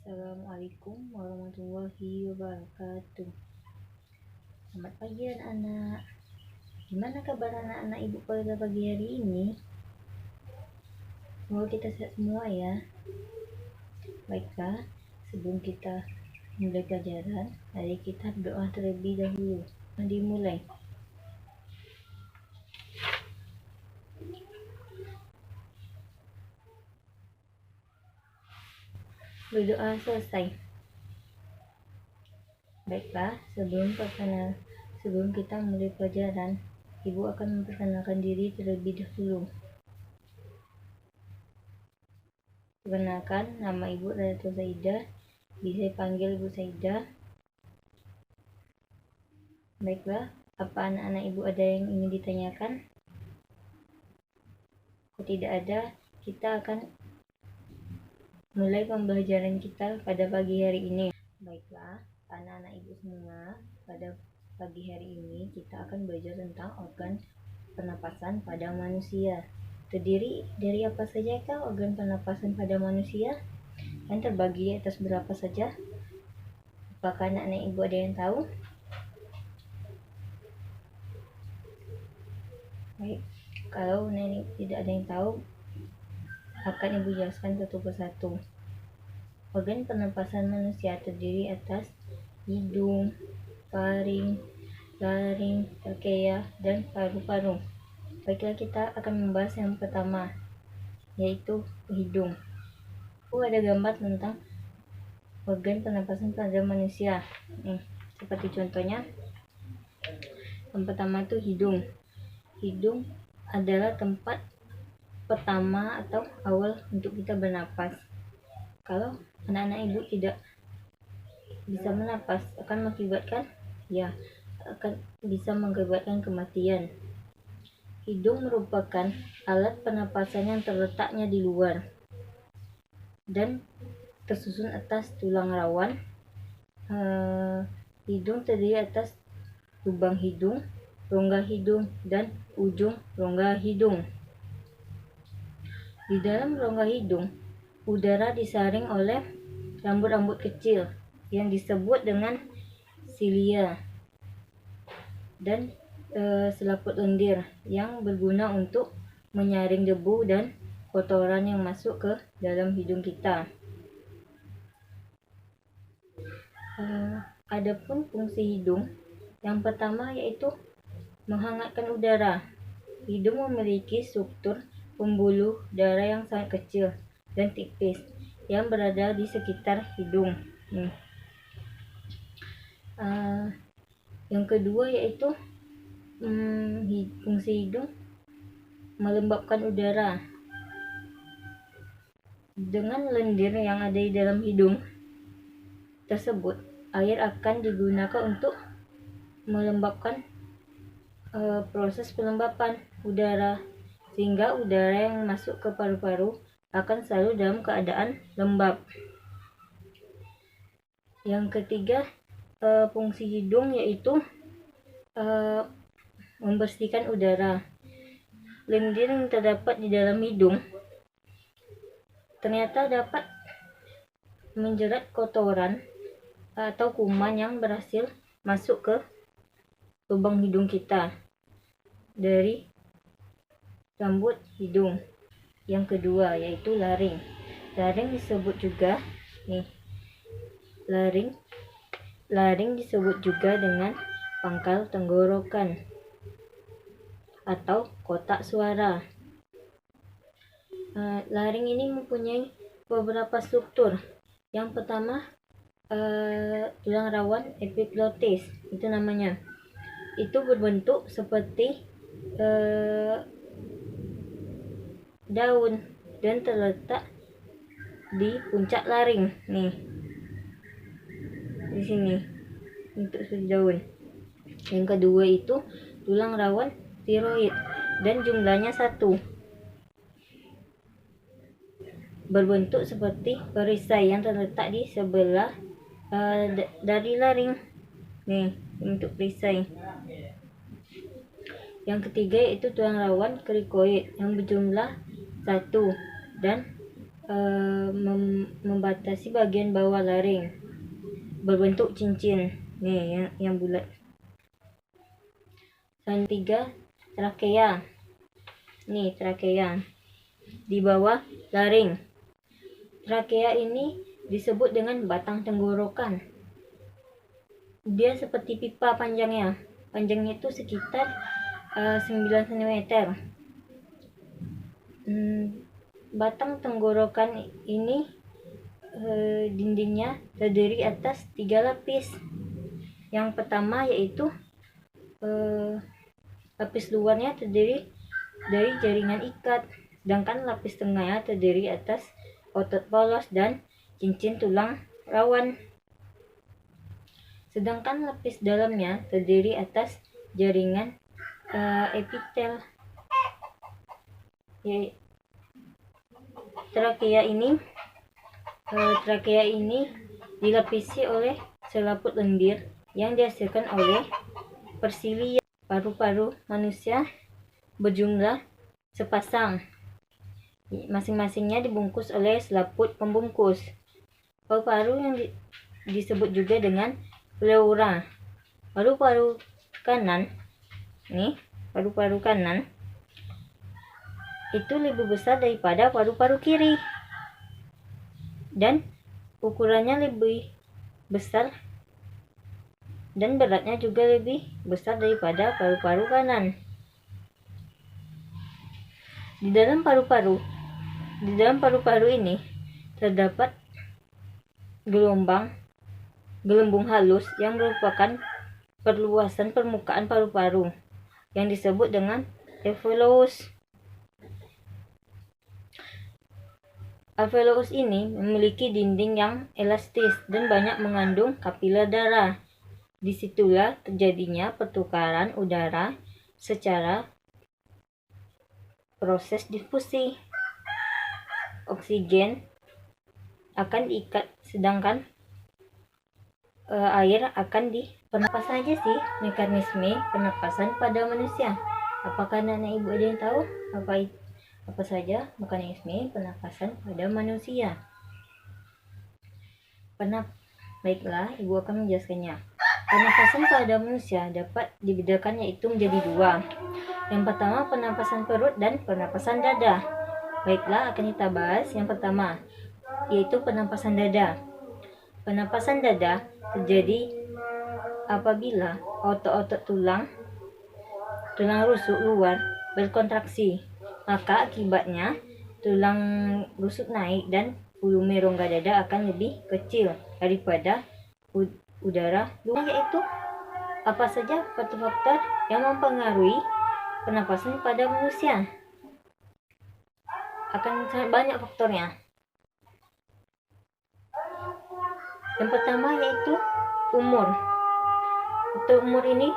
Assalamualaikum warahmatullahi wabarakatuh. Selamat pagi anak-anak. Gimana kabar anak-anak ibu pada pagi hari ini? Semoga kita sehat semua ya. Baiklah, sebelum kita mulai pelajaran, mari kita berdoa terlebih dahulu. Dimulai. Berdoa selesai. Baiklah, sebelum kita mulai pelajaran, ibu akan memperkenalkan diri terlebih dahulu. Perkenalkan, nama ibu Ratu Saidah, bisa dipanggil Ibu Saidah. Baiklah, apa anak-anak ibu ada yang ingin ditanyakan? Kalau tidak ada, kita akan mulai pembelajaran kita pada pagi hari ini. Baiklah, anak-anak ibu semua, pada pagi hari ini kita akan belajar tentang organ pernapasan pada manusia. Terdiri dari apa saja kah organ pernapasan pada manusia? Dan terbagi atas berapa saja? Apakah anak-anak ibu ada yang tahu? Baik, kalau nenek tidak ada yang tahu, akan ibu jelaskan satu persatu. Organ pernapasan manusia terdiri atas hidung, faring, laring, trachea, dan paru-paru. Baiklah, kita akan membahas yang pertama, yaitu hidung. Ada gambar tentang organ pernapasan pada manusia. Seperti contohnya, yang pertama itu hidung. Hidung adalah tempat pertama atau awal untuk kita bernapas. Kalau anak-anak ibu tidak bisa bernapas, akan bisa mengakibatkan kematian. Hidung merupakan alat pernapasan yang terletaknya di luar dan tersusun atas tulang rawan. Hidung terdiri atas lubang hidung, rongga hidung, dan ujung rongga hidung. Di dalam rongga hidung, udara disaring oleh rambut-rambut kecil yang disebut dengan silia dan selaput lendir yang berguna untuk menyaring debu dan kotoran yang masuk ke dalam hidung kita. Adapun fungsi hidung, yang pertama yaitu menghangatkan udara. Hidung memiliki struktur pembuluh darah yang sangat kecil dan tipis yang berada di sekitar hidung. Yang kedua yaitu fungsi hidung melembabkan udara. Dengan lendir yang ada di dalam hidung tersebut, air akan digunakan untuk melembabkan proses pelembapan udara, sehingga udara yang masuk ke paru-paru akan selalu dalam keadaan lembab. Yang ketiga, fungsi hidung yaitu membersihkan udara. Lendir yang terdapat di dalam hidung ternyata dapat menjerat kotoran atau kuman yang berhasil masuk ke lubang hidung kita dari rambut hidung. Yang kedua yaitu laring. Laring disebut juga laring disebut juga dengan pangkal tenggorokan atau kotak suara. Laring ini mempunyai beberapa struktur. Yang pertama, tulang rawan epiglotis, itu namanya. Itu berbentuk seperti daun dan terletak di puncak laring. Di sini untuk daun. Yang kedua itu tulang rawan tiroid dan jumlahnya 1. Berbentuk seperti perisai yang terletak di sebelah dari laring. Bentuk perisai. Yang ketiga yaitu tulang rawan krikoid yang berjumlah 1 dan membatasi bagian bawah laring berbentuk cincin nih yang bulat. Selanjutnya trakea. Nih trakea di bawah laring. Trakea ini disebut dengan batang tenggorokan. Dia seperti pipa panjangnya. Panjangnya itu sekitar 9 cm. Batang tenggorokan ini dindingnya terdiri atas 3 lapis. Yang pertama yaitu lapis luarnya terdiri dari jaringan ikat, sedangkan lapis tengahnya terdiri atas otot polos dan cincin tulang rawan. Sedangkan lapis dalamnya terdiri atas jaringan epitel. Trakea ini dilapisi oleh selaput lendir yang dihasilkan oleh persili. Paru-paru manusia berjumlah sepasang. Masing-masingnya dibungkus oleh selaput pembungkus. Paru-paru yang disebut juga dengan pleura. Paru-paru kanan, paru-paru kanan itu lebih besar daripada paru-paru kiri dan ukurannya lebih besar dan beratnya juga lebih besar daripada paru-paru kanan. Di dalam paru-paru ini terdapat gelembung halus yang merupakan perluasan permukaan paru-paru yang disebut dengan alveolus. Alveolus ini memiliki dinding yang elastis dan banyak mengandung kapiler darah. Disitulah terjadinya pertukaran udara secara proses difusi. Oksigen akan diikat, sedangkan air akan pernapasan aja sih mekanisme pernapasan pada manusia. Apakah anak ibu ada yang tahu apa saja mekanisme pernapasan pada manusia? Baiklah, ibu akan menjelaskannya. Pernapasan pada manusia dapat dibedakan yaitu menjadi 2. Yang pertama pernapasan perut dan pernapasan dada. Baiklah, akan kita bahas yang pertama, yaitu pernapasan dada. Pernapasan dada terjadi apabila otot-otot tulang rusuk luar berkontraksi. Maka akibatnya tulang rusuk naik dan volume rongga dada akan lebih kecil daripada udara luar. Yaitu apa saja faktor-faktor yang mempengaruhi pernapasan pada manusia? Akan sangat banyak faktornya. Yang pertama yaitu umur. Faktor umur ini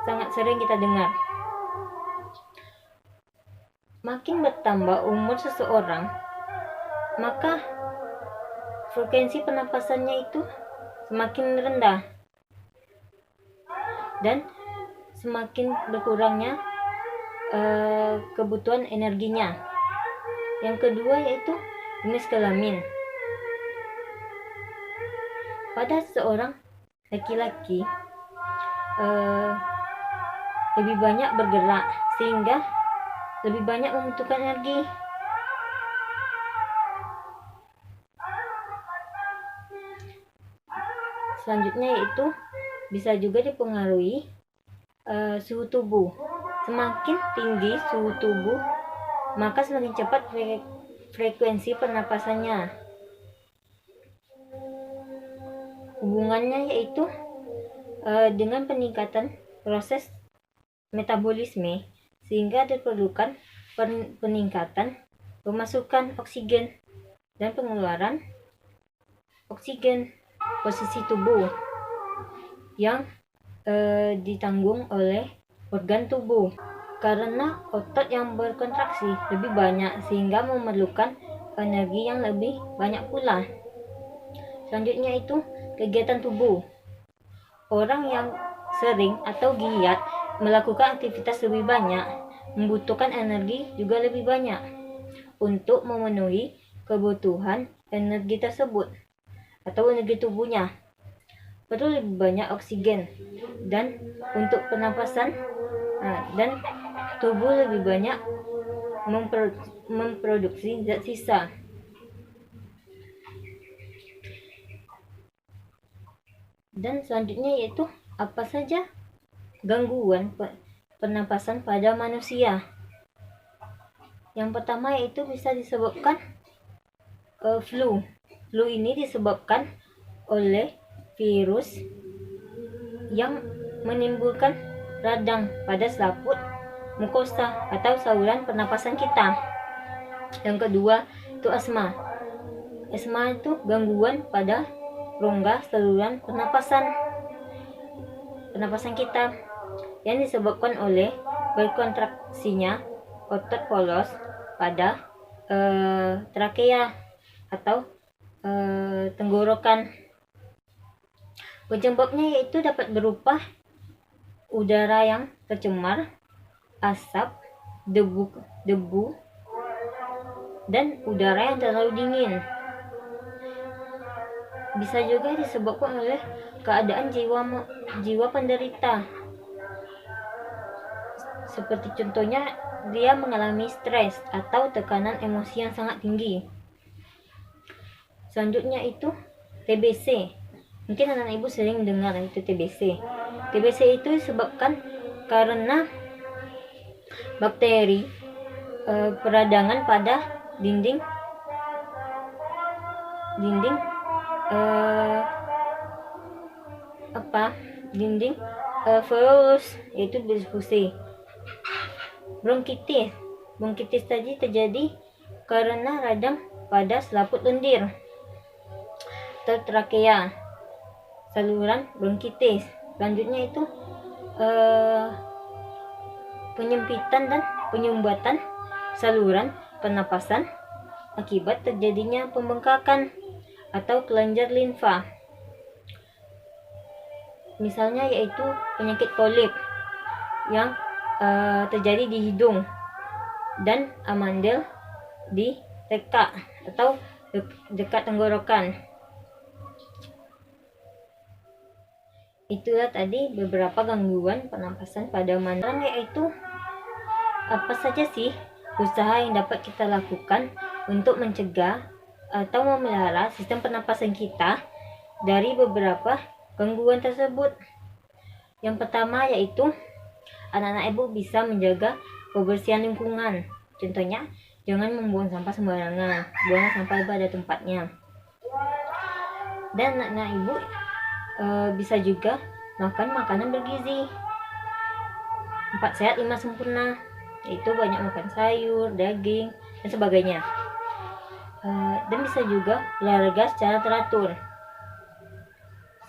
sangat sering kita dengar. Makin bertambah umur seseorang, maka frekuensi pernapasannya itu semakin rendah dan semakin berkurangnya kebutuhan energinya. Yang kedua yaitu jenis kelamin. Pada seorang laki-laki lebih banyak bergerak sehingga lebih banyak membutuhkan energi. Selanjutnya yaitu bisa juga dipengaruhi suhu tubuh. Semakin tinggi suhu tubuh, maka semakin cepat frekuensi pernapasannya. Hubungannya yaitu dengan peningkatan proses metabolisme, sehingga diperlukan peningkatan pemasukan oksigen dan pengeluaran oksigen. Posisi tubuh yang ditanggung oleh organ tubuh, karena otot yang berkontraksi lebih banyak sehingga memerlukan energi yang lebih banyak pula. Selanjutnya itu kegiatan tubuh. Orang yang sering atau giat melakukan aktivitas lebih banyak membutuhkan energi juga lebih banyak untuk memenuhi kebutuhan energi tersebut atau energi tubuhnya. Perlu lebih banyak oksigen dan untuk pernapasan, dan tubuh lebih banyak memproduksi zat sisa. Dan selanjutnya yaitu apa saja gangguan pernapasan pada manusia. Yang pertama yaitu bisa disebabkan flu. Flu ini disebabkan oleh virus yang menimbulkan radang pada selaput mukosa atau saluran pernapasan kita. Yang kedua itu asma. Asma itu gangguan pada rongga saluran pernapasan kita yang disebabkan oleh berkontraksinya otot polos pada trakea atau tenggorokan. Penyebabnya yaitu dapat berupa udara yang tercemar, asap, debu, dan udara yang terlalu dingin. Bisa juga disebabkan oleh keadaan jiwa penderita. Seperti contohnya dia mengalami stres atau tekanan emosi yang sangat tinggi. Selanjutnya itu TBC. Mungkin anak ibu sering dengar itu TBC. TBC itu disebabkan karena bakteri peradangan pada dinding virus, yaitu disfusi. Bronkitis tadi terjadi karena radang pada selaput lendir atau trakea, saluran bronkitis. Selanjutnya itu penyempitan dan penyumbatan saluran pernapasan akibat terjadinya pembengkakan atau kelenjar limfa. Misalnya yaitu penyakit polip yang terjadi di hidung dan amandel di tekak atau dekat tenggorokan. Itulah tadi beberapa gangguan pernapasan pada manusia. Yaitu apa saja sih usaha yang dapat kita lakukan untuk mencegah atau memelihara sistem pernapasan kita dari beberapa gangguan tersebut. Yang pertama yaitu anak-anak ibu bisa menjaga kebersihan lingkungan. Contohnya, jangan membuang sampah sembarangan, buang sampah pada tempatnya. Dan anak-anak ibu bisa juga makan makanan bergizi. 4 sehat 5 sempurna, yaitu banyak makan sayur, daging, dan sebagainya. Dan bisa juga olahraga secara teratur.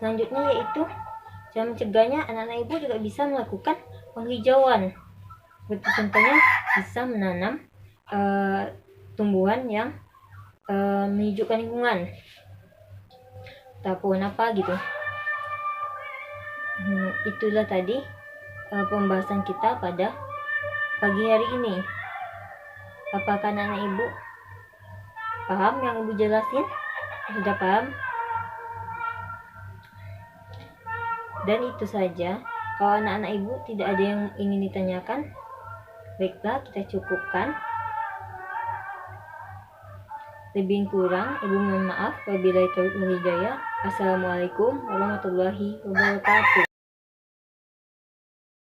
Selanjutnya yaitu cara mencegahnya, anak-anak ibu juga bisa melakukan penghijauan. Seperti contohnya bisa menanam tumbuhan yang menghijaukan lingkungan, atau pohon apa gitu. Itulah tadi pembahasan kita pada pagi hari ini. Apakah anak-anak ibu paham yang ibu jelasin? Sudah paham? Dan itu saja. Kalau anak-anak ibu tidak ada yang ingin ditanyakan, baiklah, kita cukupkan. Lebih kurang ibu mohon maaf. Wabillahi taufiq wal hidayah. Assalamualaikum warahmatullahi wabarakatuh.